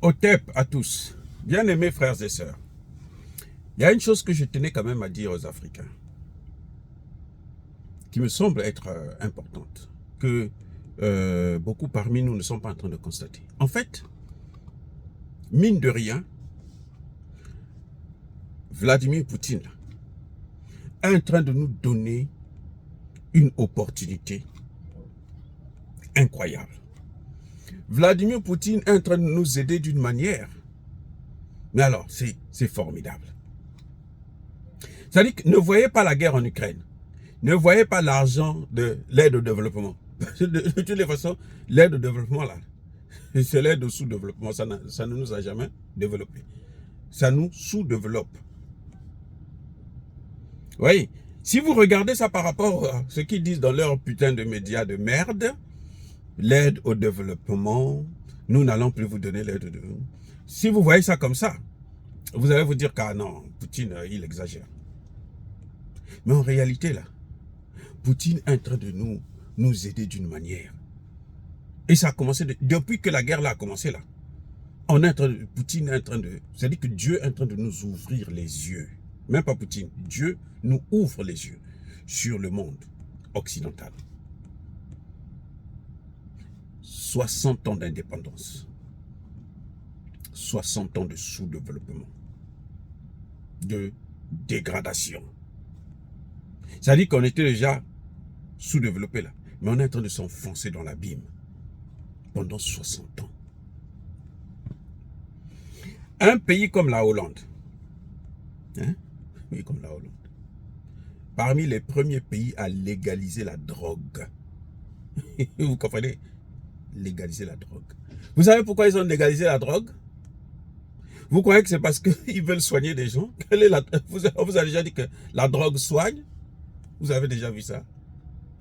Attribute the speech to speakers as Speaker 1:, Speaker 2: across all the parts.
Speaker 1: Otep à tous, bien-aimés frères et sœurs, il y a une chose que je tenais quand même à dire aux Africains, qui me semble être importante, que beaucoup parmi nous ne sont pas en train de constater. En fait, mine de rien, Vladimir Poutine est en train de nous donner une opportunité incroyable. Vladimir Poutine est en train de nous aider d'une manière, mais alors, c'est formidable. C'est-à-dire que ne voyez pas la guerre en Ukraine. Ne voyez pas l'argent de l'aide au développement. De toutes les façons, l'aide au développement, là, c'est l'aide au sous-développement. Ça ne nous a jamais développé. Ça nous sous-développe. Oui. Si vous regardez ça par rapport à ce qu'ils disent dans leur putain de médias de merde, l'aide au développement, nous n'allons plus vous donner l'aide au développement. Si vous voyez ça comme ça, vous allez vous dire qu'ah non, Poutine, il exagère. Mais en réalité, là, Poutine est en train de nous aider d'une manière. Et ça a commencé, depuis que la guerre là a commencé là, Poutine est en train de, c'est-à-dire que Dieu est en train de nous ouvrir les yeux. Même pas Poutine, Dieu nous ouvre les yeux sur le monde occidental. 60 ans d'indépendance, 60 ans de sous-développement, de dégradation. C'est-à-dire qu'on était déjà sous-développé là, mais on est en train de s'enfoncer dans l'abîme pendant 60 ans. Un pays comme la Hollande, comme la Hollande, parmi les premiers pays à légaliser la drogue. Vous comprenez? Légaliser la drogue. Vous savez pourquoi ils ont légalisé la drogue? Vous croyez que c'est parce qu'ils veulent soigner des gens? On vous a déjà dit que la drogue soigne? Vous avez déjà vu ça?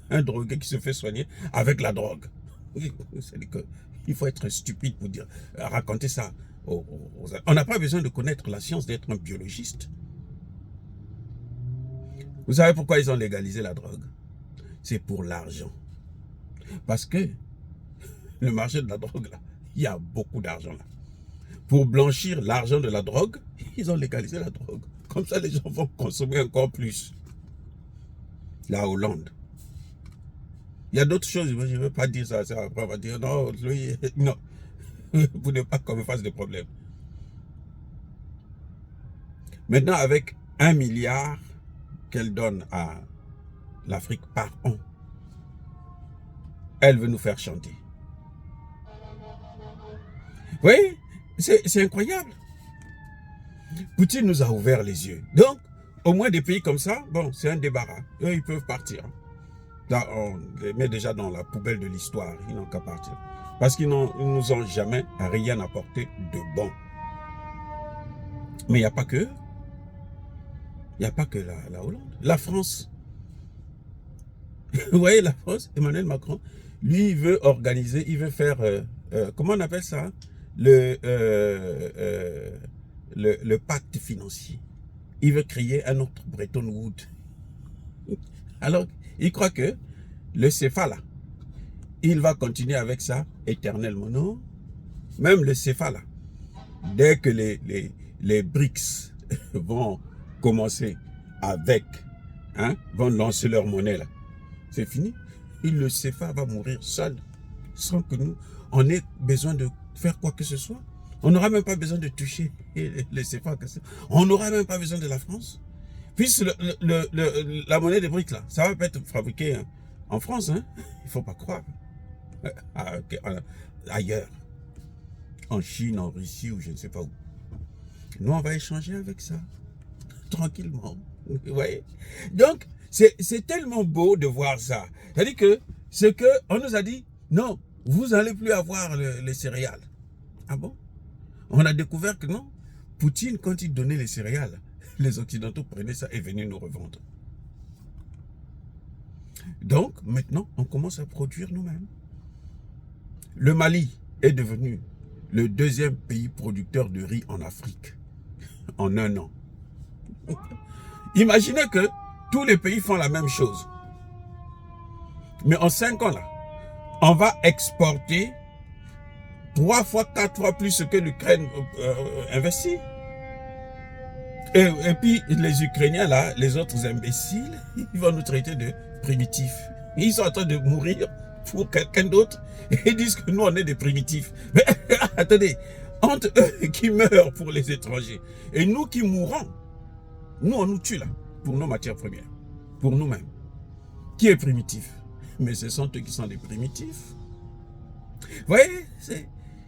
Speaker 1: Un drogué qui se fait soigner avec la drogue. C'est-à-dire qu'il faut être stupide pour raconter ça. On n'a pas besoin de connaître la science d'être un biologiste. Vous savez pourquoi ils ont légalisé la drogue? C'est pour l'argent. Parce que le marché de la drogue, là, il y a beaucoup d'argent là. Pour blanchir l'argent de la drogue, ils ont légalisé la drogue. Comme ça, les gens vont consommer encore plus. La Hollande. Il y a d'autres choses, je ne veux pas dire ça. Après, on va dire non, lui, non. Pour ne pas qu'on me fasse des problèmes. Maintenant, avec 1 milliard qu'elle donne à l'Afrique par an, elle veut nous faire chanter. Oui, c'est incroyable. Poutine nous a ouvert les yeux. Donc, au moins des pays comme ça, bon, c'est un débarras. Eux, ils peuvent partir. Là, on les met déjà dans la poubelle de l'histoire. Ils n'ont qu'à partir. Parce qu'ils ne nous ont jamais rien apporté de bon. Mais il n'y a pas que. Il n'y a pas que la Hollande. La France. Vous voyez, la France, Emmanuel Macron, lui, il veut organiser, il veut faire, comment on appelle ça? Le pacte financier. Il veut créer un autre Bretton Woods. Alors, il croit que le CFA là, il va continuer avec ça éternellement. Non. Même le CFA là, dès que les BRICS vont commencer avec, vont lancer leur monnaie là, c'est fini. Et le CFA va mourir seul, sans que nous, on ait besoin de faire quoi que ce soit. On n'aura même pas besoin de toucher le CFA. On n'aura même pas besoin de la France. Puisque la monnaie des BRICS, là, ça va pas être fabriqué en France. Il ne faut pas croire. Ailleurs. En Chine, en Russie ou je ne sais pas où. Nous, on va échanger avec ça. Tranquillement. Vous voyez? Donc, c'est tellement beau de voir ça. C'est-à-dire que c'est qu'on nous a dit, non, vous n'allez plus avoir les céréales. Ah bon? On a découvert que non. Poutine, quand il donnait les céréales, les Occidentaux prenaient ça et venaient nous revendre. Donc, maintenant, on commence à produire nous-mêmes. Le Mali est devenu le 2e pays producteur de riz en Afrique en 1 an. Imaginez que tous les pays font la même chose. Mais en 5 ans, là, on va exporter 3 fois, 4 fois plus que l'Ukraine investit. Et puis, les Ukrainiens, là, les autres imbéciles, ils vont nous traiter de primitifs. Ils sont en train de mourir pour quelqu'un d'autre et ils disent que nous, on est des primitifs. Mais attendez, entre eux qui meurent pour les étrangers et nous qui mourons, nous, on nous tue là, pour nos matières premières, pour nous-mêmes. Qui est primitif? Mais ce sont eux qui sont des primitifs. Vous voyez,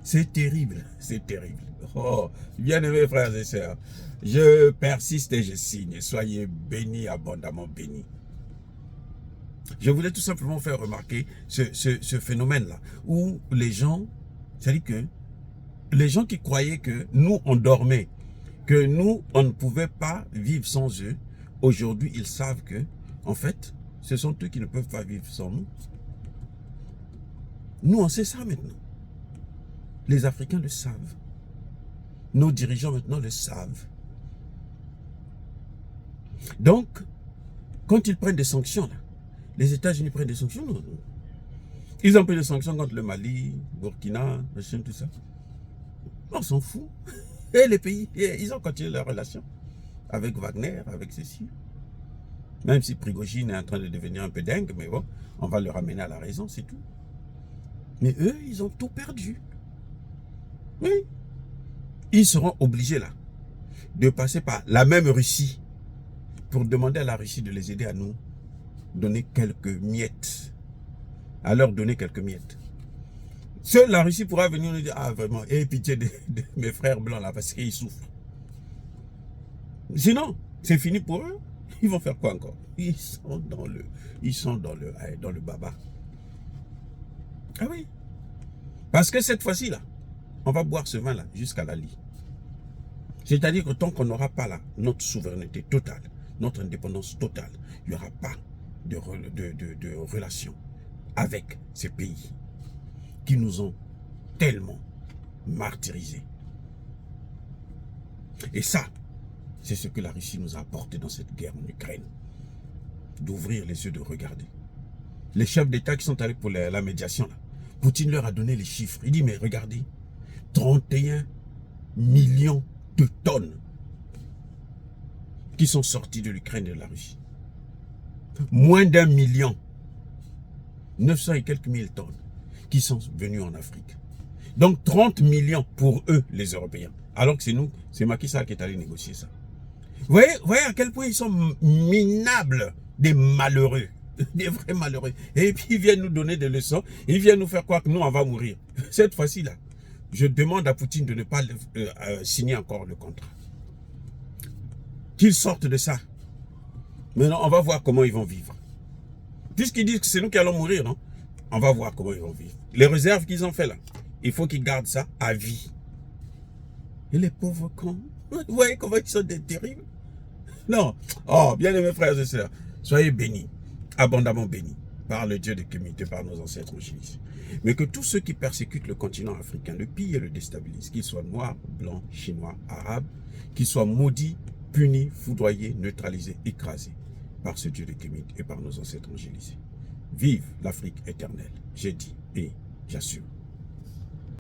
Speaker 1: c'est terrible, c'est terrible. Oh, bien-aimés frères et sœurs, je persiste et je signe. Soyez bénis, abondamment bénis. Je voulais tout simplement faire remarquer ce phénomène-là, où les gens, c'est-à-dire que les gens qui croyaient que nous, on dormait, que nous, on ne pouvait pas vivre sans eux, aujourd'hui, ils savent que, en fait, ce sont eux qui ne peuvent pas vivre sans nous. Nous, on sait ça maintenant. Les Africains le savent. Nos dirigeants maintenant le savent. Donc, quand ils prennent des sanctions, là, les États-Unis prennent des sanctions, non. Ils ont pris des sanctions contre le Mali, Burkina, machin, tout ça. On s'en fout. Et les pays, ils ont continué leur relation avec Wagner, avec ceci. Même si Prigojine est en train de devenir un peu dingue, mais bon, on va le ramener à la raison, c'est tout. Mais eux, ils ont tout perdu. Oui. Ils seront obligés là de passer par la même Russie pour demander à la Russie de les aider à nous donner quelques miettes. À leur donner quelques miettes. Seule la Russie pourra venir nous dire, ah vraiment, aie pitié de mes frères blancs là parce qu'ils souffrent. Sinon, c'est fini pour eux. Ils vont faire quoi encore? Ils sont dans le baba. Ah oui. Parce que cette fois-ci là, on va boire ce vin là jusqu'à la lie. C'est-à-dire que tant qu'on n'aura pas là notre souveraineté totale, notre indépendance totale, il n'y aura pas de relation avec ces pays qui nous ont tellement martyrisés. Et ça, c'est ce que la Russie nous a apporté dans cette guerre en Ukraine. D'ouvrir les yeux, de regarder. Les chefs d'État qui sont allés pour la médiation, là, Poutine leur a donné les chiffres. Il dit, mais regardez, 31 millions de tonnes qui sont sorties de l'Ukraine et de la Russie. Moins d'1 million, 900 et quelques mille tonnes qui sont venues en Afrique. Donc 30 millions pour eux, les Européens. Alors que c'est nous, c'est Macky Sall qui est allé négocier ça. Vous voyez à quel point ils sont minables, des malheureux, des vrais malheureux. Et puis ils viennent nous donner des leçons, ils viennent nous faire croire que nous on va mourir. Cette fois-ci là, je demande à Poutine de ne pas signer encore le contrat. Qu'ils sortent de ça. Maintenant, on va voir comment ils vont vivre. Puisqu'ils disent que c'est nous qui allons mourir, non? On va voir comment ils vont vivre. Les réserves qu'ils ont fait là, il faut qu'ils gardent ça à vie. Et les pauvres cons, vous voyez comment ils sont terribles? Non. Oh, bien aimés frères et sœurs, soyez bénis, abondamment bénis, par le Dieu de Kémit et par nos ancêtres en Jésus. Mais que tous ceux qui persécutent le continent africain, le pillent et le déstabilisent, qu'ils soient noirs, blancs, chinois, arabes, qu'ils soient maudits, punis, foudroyés, neutralisés, écrasés par ce Dieu de Kémit et par nos ancêtres angélisés. Vive l'Afrique éternelle, j'ai dit et j'assure.